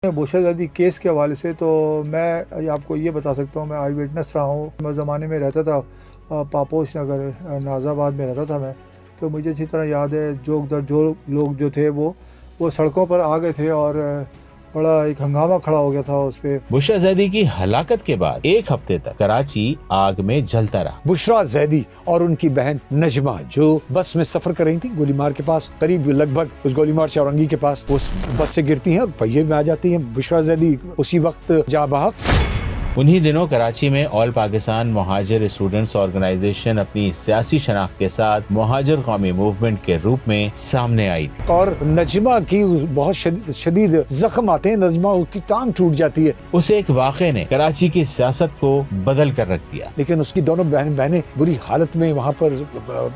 بشرا Zaidi case کے حوالے سے تو میں آپ کو یہ بتا سکتا ہوں، میں آئی وٹنس رہا ہوں۔ میں زمانے میں رہتا تھا پاپوش نگر ناز آباد میں رہتا تھا میں، تو مجھے اچھی طرح یاد ہے جو لوگ جو تھے وہ سڑکوں پر آ گئے تھے اور بڑا ایک ہنگامہ کھڑا ہو گیا تھا اس پہ۔ بشرا زیدی کی ہلاکت کے بعد ایک ہفتے تک کراچی آگ میں جلتا رہا۔ بشرا زیدی اور ان کی بہن نجمہ جو بس میں سفر کر رہی تھی گولی مار کے پاس، قریب لگ بھگ اس گولی مار چورنگی کے پاس، اس بس سے گرتی ہیں اور پہیے میں آ جاتی ہیں۔ بشرا زیدی اسی وقت جاں بحق۔ انہی دنوں کراچی میں آل پاکستان مہاجر اسٹوڈنٹس آرگنائزیشن اپنی سیاسی شناخت کے ساتھ مہاجر قومی موومنٹ کے روپ میں سامنے آئی تھی، اور نجمہ کی بہت شدید زخم آتے ہیں، نجمہ کی ٹانگ ٹوٹ جاتی ہے۔ اس ایک واقعے نے کراچی کی سیاست کو بدل کر رکھ دیا، لیکن اس کی دونوں بہنیں بری حالت میں وہاں پر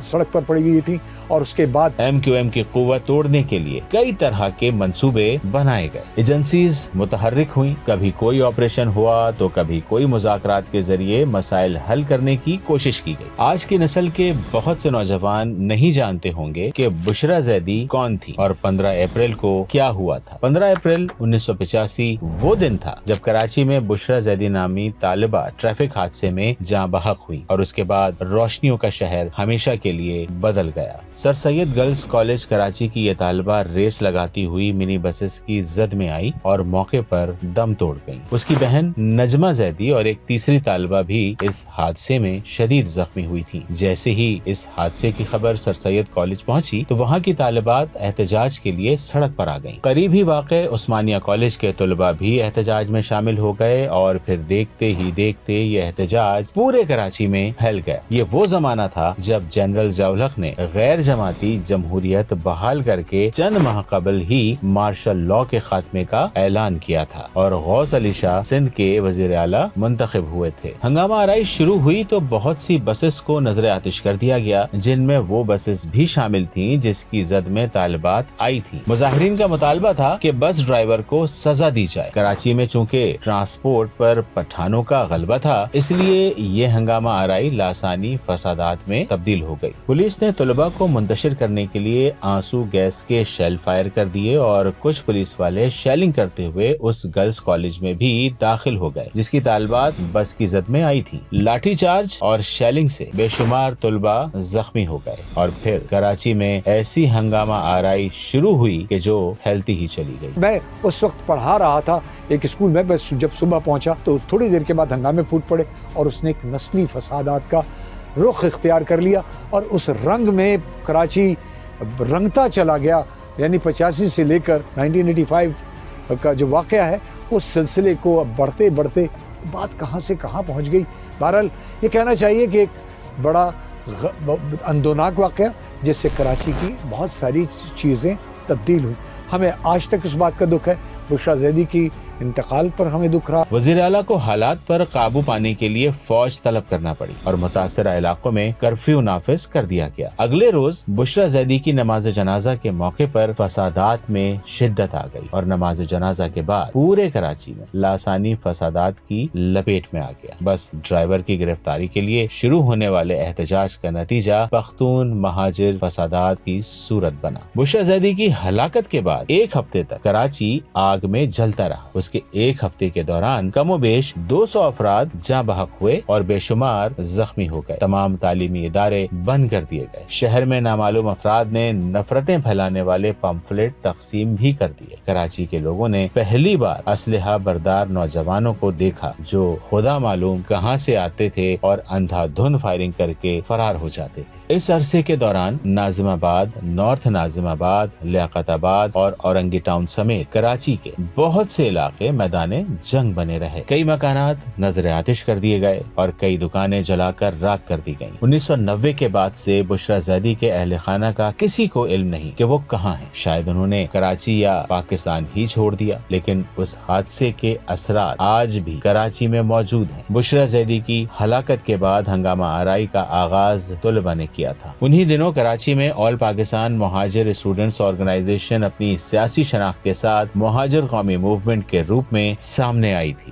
سڑک پر پڑی ہوئی تھیں، اور اس کے بعد MQM کی قوت توڑنے کے لیے کئی طرح کے منصوبے بنائے گئے۔ ایجنسیز متحرک ہوئیں، کبھی کوئی آپریشن ہوا تو کبھی کوئی مذاکرات کے ذریعے مسائل حل کرنے کی کوشش کی گئی۔ آج کی نسل کے بہت سے نوجوان نہیں جانتے ہوں گے کہ بشرا زیدی کون تھی اور 15 اپریل کو کیا ہوا تھا۔ 15 اپریل 1985 وہ دن تھا جب کراچی میں بشرا زیدی نامی طالبہ ٹریفک حادثے میں جاں بحق ہوئی، اور اس کے بعد روشنیوں کا شہر ہمیشہ کے لیے بدل گیا۔ سر سید گرلز کالج کراچی کی یہ طالبہ ریس لگاتی ہوئی منی بسز کی زد میں آئی اور موقع پر دم توڑ گئی۔ اس کی بہن نجمہ زیدی اور ایک تیسری طالبہ بھی اس حادثے میں شدید زخمی ہوئی تھی۔ جیسے ہی اس حادثے کی خبر سر سید کالج پہنچی تو وہاں کی طالبات احتجاج کے لیے سڑک پر آ گئیں۔ قریب ہی واقع عثمانیہ کالج کے طلباء بھی احتجاج میں شامل ہو گئے، اور پھر دیکھتے ہی دیکھتے یہ احتجاج پورے کراچی میں پھیل گیا۔ یہ وہ زمانہ تھا جب جنرل ضیاء الحق نے غیر جماعتی جمہوریت بحال کر کے چند ماہ قبل ہی مارشل لاء کے خاتمے کا اعلان کیا تھا، اور غوث علی شاہ سندھ کے وزیر اعلیٰ منتخب ہوئے تھے۔ ہنگامہ آرائی شروع ہوئی تو بہت سی بسز کو نظر آتش کر دیا گیا، جن میں وہ بسز بھی شامل تھیں جس کی زد میں طالبات آئی تھی۔ مظاہرین کا مطالبہ تھا کہ بس ڈرائیور کو سزا دی جائے۔ کراچی میں چونکہ ٹرانسپورٹ پر پٹھانوں کا غلبہ تھا، اس لیے یہ ہنگامہ آرائی لاسانی فسادات میں تبدیل ہو گئی۔ پولیس نے طلباء کو منتشر کرنے کے لیے آنسو گیس کے شیل فائر کر دیے، اور کچھ پولیس والے شیلنگ کرتے ہوئے اس گرلز کالج میں بھی داخل ہو گئے جس کی طالبات بس کی زد میں آئی تھی۔ لاٹھی چارج اور شیلنگ سے بے شمار طلباء زخمی ہو گئے، اور پھر کراچی میں ایسی ہنگامہ آرائی شروع ہوئی کہ جو پھیلتی ہی چلی گئی۔ میں اس وقت پڑھا رہا تھا ایک اسکول میں، بس جب صبح پہنچا تو تھوڑی دیر کے بعد ہنگامے پھوٹ پڑے، اور اس نے ایک نسلی فسادات کا رخ اختیار کر لیا، اور اس رنگ میں کراچی رنگتا چلا گیا۔ یعنی 85 سے لے کر 1985 کا جو واقعہ ہے، اس سلسلے کو اب بڑھتے بڑھتے بات کہاں سے کہاں پہنچ گئی۔ بہرحال یہ کہنا چاہیے کہ ایک بڑا اندوناک واقعہ جس سے کراچی کی بہت ساری چیزیں تبدیل ہوئی۔ ہمیں آج تک اس بات کا دکھ ہے، بشرا زیدی کی انتقال پر ہمیں دکھ رہا۔ وزیر اعلیٰ کو حالات پر قابو پانے کے لیے فوج طلب کرنا پڑی، اور متاثرہ علاقوں میں کرفیو نافذ کر دیا گیا۔ اگلے روز بشرا زیدی کی نماز جنازہ کے موقع پر فسادات میں شدت آ گئی، اور نماز جنازہ کے بعد پورے کراچی میں لاسانی فسادات کی لپیٹ میں آ گیا۔ بس ڈرائیور کی گرفتاری کے لیے شروع ہونے والے احتجاج کا نتیجہ پختون مہاجر فسادات کی صورت بنا۔ بشرا زیدی کی ہلاکت کے بعد ایک ہفتے تک کراچی آگ میں جلتا رہا۔ اس کے ایک ہفتے کے دوران کم و بیش 200 افراد جاں بحق ہوئے اور بے شمار زخمی ہو گئے۔ تمام تعلیمی ادارے بند کر دیے گئے۔ شہر میں نامعلوم افراد نے نفرتیں پھیلانے والے پمفلٹ تقسیم بھی کر دیے۔ کراچی کے لوگوں نے پہلی بار اسلحہ بردار نوجوانوں کو دیکھا جو خدا معلوم کہاں سے آتے تھے اور اندھا دھند فائرنگ کر کے فرار ہو جاتے تھے۔ اس عرصے کے دوران ناظم آباد، نارتھ ناظم آباد، لیاقت آباد اور اورنگی ٹاؤن سمیت کراچی کے بہت سے علاقے میدان جنگ بنے رہے۔ کئی مکانات نظر آتش کر دیے گئے اور کئی دکانیں جلا کر راکھ کر دی گئیں۔ 1990 کے بعد سے بشرا زیدی کے اہل خانہ کا کسی کو علم نہیں کہ وہ کہاں ہیں۔ شاید انہوں نے کراچی یا پاکستان ہی چھوڑ دیا، لیکن اس حادثے کے اثرات آج بھی کراچی میں موجود ہیں۔ بشرا زیدی کی ہلاکت کے بعد ہنگامہ آرائی کا آغاز طلباء نے کیا تھا۔ انہی دنوں کراچی میں آل پاکستان مہاجر اسٹوڈنٹس آرگنائزیشن اپنی سیاسی شناخت کے ساتھ مہاجر قومی موومنٹ کے روپ میں سامنے آئی تھی۔